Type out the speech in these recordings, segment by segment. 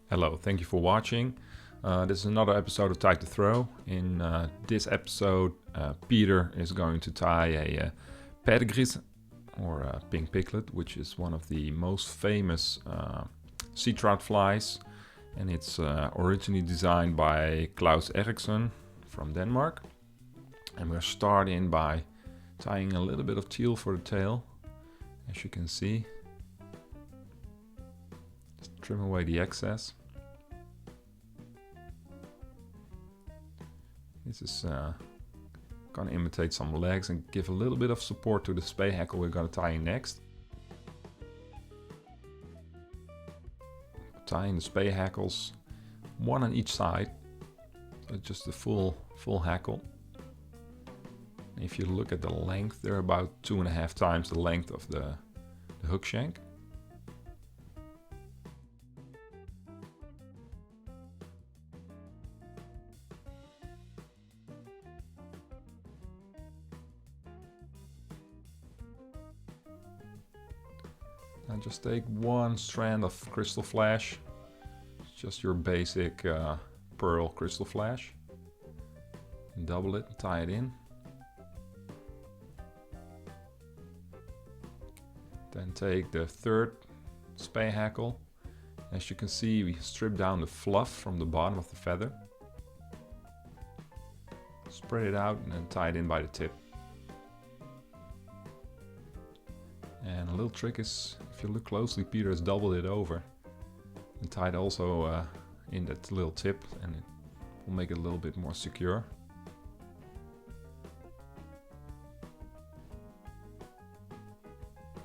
Hello, thank you for watching. This is another episode of Tie to Throw. In this episode, Peter is going to tie a Pattegrisen, or a pink piglet, which is one of the most famous seatroutflies. And it's originally designed by AHREX from Denmark. And we're starting by tying a little bit of teal for the tail, as you can see. Just trim away the excess. This is gonna imitate some legs and give a little bit of support to the Speyhackle we're gonna tie in next. Tying the Speyhackles, one on each side, so just the full hackle. And if you look at the length, they're about 2.5 times the length of the hook shank. And just take one strand of Crystalflash, just your basic pearl Crystalflash, and double it, tie it in. Then take the third Speyhackle. As you can see, we strip down the fluff from the bottom of the feather, spread it out, and then tie it in by the tip. And a little trick is, if you look closely, Peter has doubled it over and tied also in that little tip, and it will make it a little bit more secure.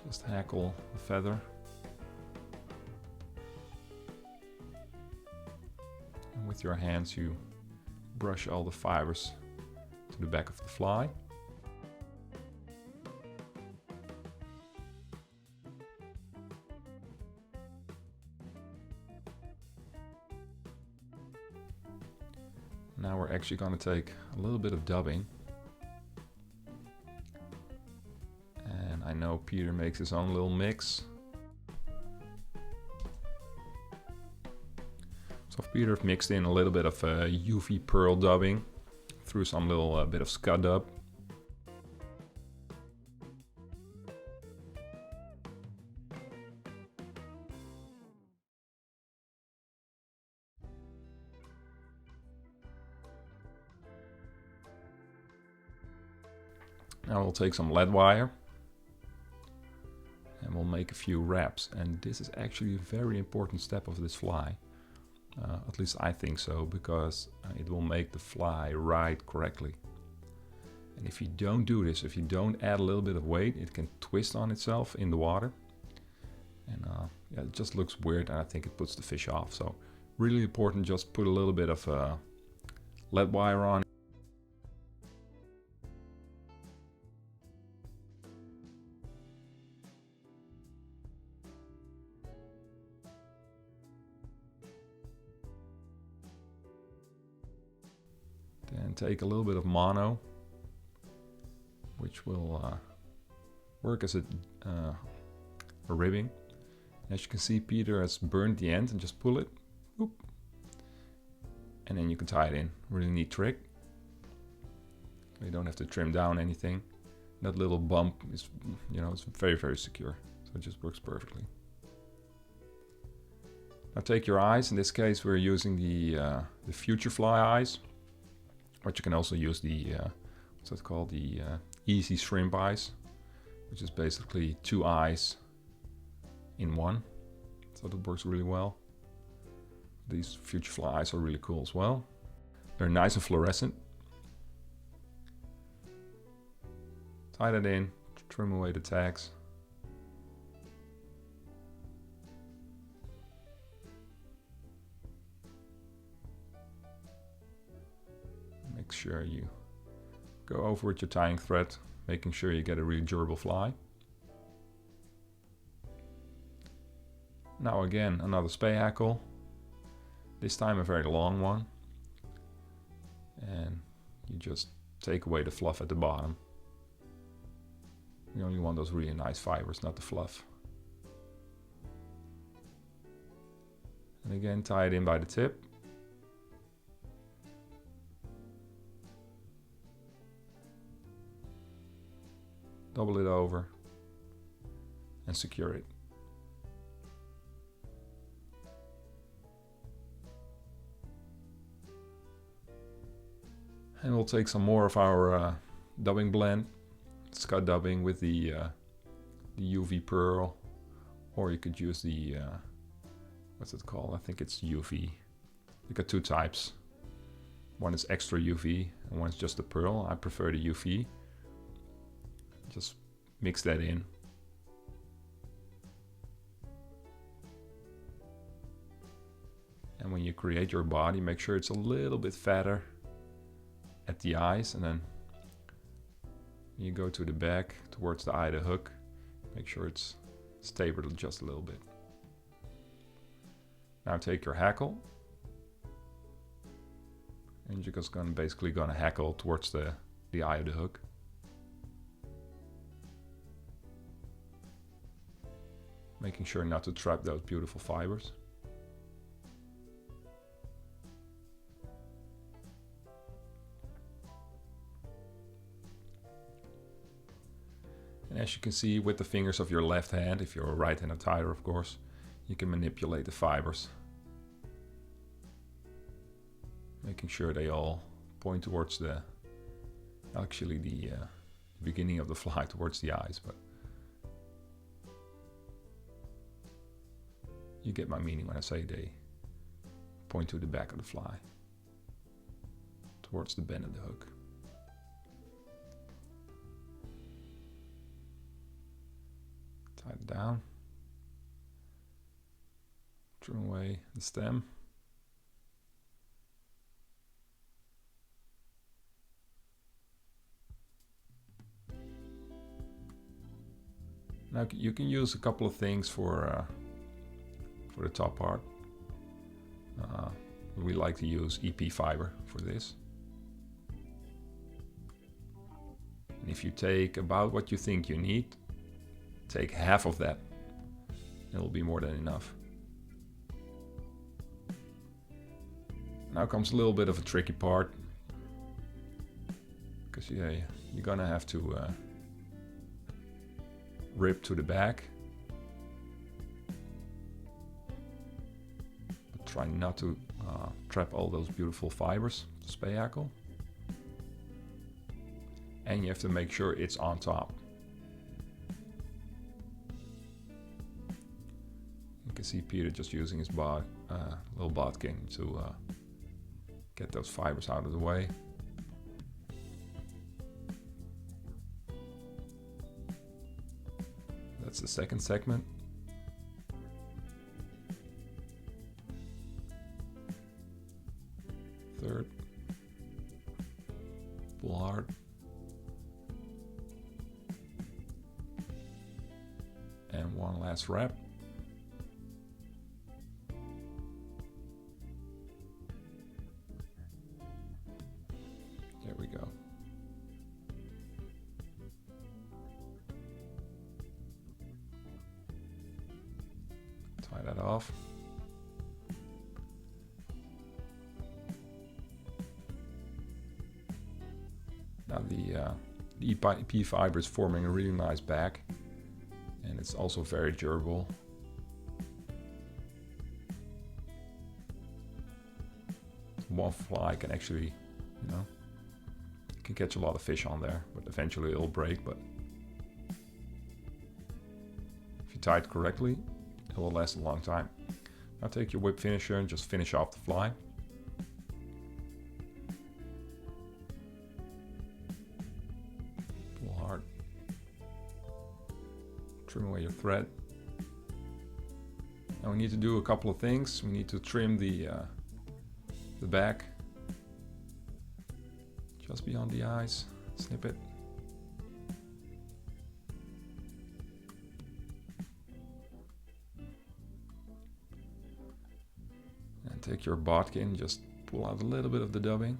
Just hackle the feather. And with your hands you brush all the fibers to the back of the fly. Now we're actually going to take a little bit of dubbing. And I know Peter makes his own little mix. So Peter mixed in a little bit of UV pearl dubbing through some little bit of Scud dub. Now we'll take some Leadwire and we'll make a few wraps. And this is actually a very important step of this fly. At least I think so, because it will make the fly ride correctly. And if you don't do this, if you don't add a little bit of weight, it can twist on itself in the water. And yeah, it just looks weird, and I think it puts the fish off. So really important, just put a little bit of Leadwire on. And take a little bit of mono, which will work as a ribbing. As you can see, Peter has burned the end, and just pull it, whoop, and then you can tie it in. Really neat trick. You don't have to trim down anything. That little bump is, it's very, very secure, so it just works perfectly. Now take your eyes. In this case, we're using the Futurefly eyes. But you can also use the, what's that called, the Easyshripeyes, which is basically 2 eyes in one. So that works really well. These Futurefly eyes are really cool as well. They're nice and fluorescent. Tie that in, trim away the tags. Make sure you go over with your tying thread, making sure you get a really durable fly. Now again, another Speyhackle. This time a very long one. And you just take away the fluff at the bottom. You only want those really nice fibers, not the fluff. And again, tie it in by the tip. Double it over and secure it. And we'll take some more of our dubbing blend, Scud dubbing with the UV pearl, or you could use the what's it called? I think it's UV. You got two types. One is extra UV and one is just the pearl. I prefer the UV. Just mix that in. And when you create your body, make sure it's a little bit fatter at the eyes, and then you go to the back towards the eye of the hook. Make sure it's tapered just a little bit. Now take your hackle, and you're just basically gonna hackle towards the eye of the hook. Making sure not to trap those beautiful fibers. And as you can see with the fingers of your left hand, if you're a right-handed tier of course, you can manipulate the fibers. Making sure they all point towards the beginning of the fly, towards the eyes, but you get my meaning when I say they point to the back of the fly, towards the bend of the hook. Tie it down. Trim away the stem. Now you can use a couple of things for the top part. We like to use EP fiber for this. And if you take about what you think you need, take half of that. It'll be more than enough. Now comes a little bit of a tricky part, because you're gonna have to rip to the back. But try not to trap all those beautiful fibers, Speyhackle. And you have to make sure it's on top. You can see Peter just using his little bodkin to get those fibers out of the way. That's the second segment. Third. Pull hard. And one last wrap. There we go. Tie that off. Now the EP fiber is forming a really nice back, and it's also very durable. One fly can actually, can catch a lot of fish on there, but eventually it'll break. But if you tie it correctly, it will last a long time. Now take your whip finisher and just finish off the fly. Pull hard. Trim away your thread. Now we need to do a couple of things. We need to trim the back just beyond the eyes. Snip it. And take your bodkin, just pull out a little bit of the dubbing.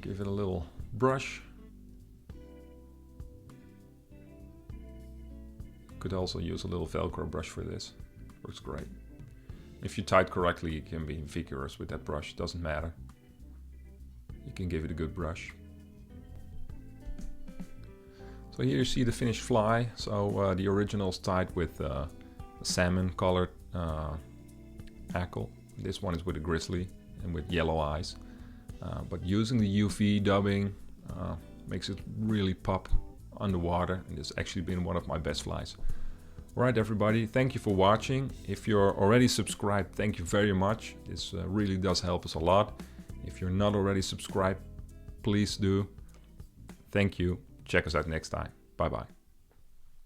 Give it a little brush. Could also use a little Velcro brush for this. Works great. If you tie it correctly, you can be vigorous with that brush. Doesn't matter. You can give it a good brush. So here you see the finished fly. So the original is tied with a salmon colored hackle. This one is with a grizzly and with yellow eyes. But using the UV dubbing makes it really pop underwater, and it's actually been one of my best flies. Alright everybody, thank you for watching. If you're already subscribed, thank you very much. This really does help us a lot. If you're not already subscribed, please do. Thank you. Check us out next time. Bye bye.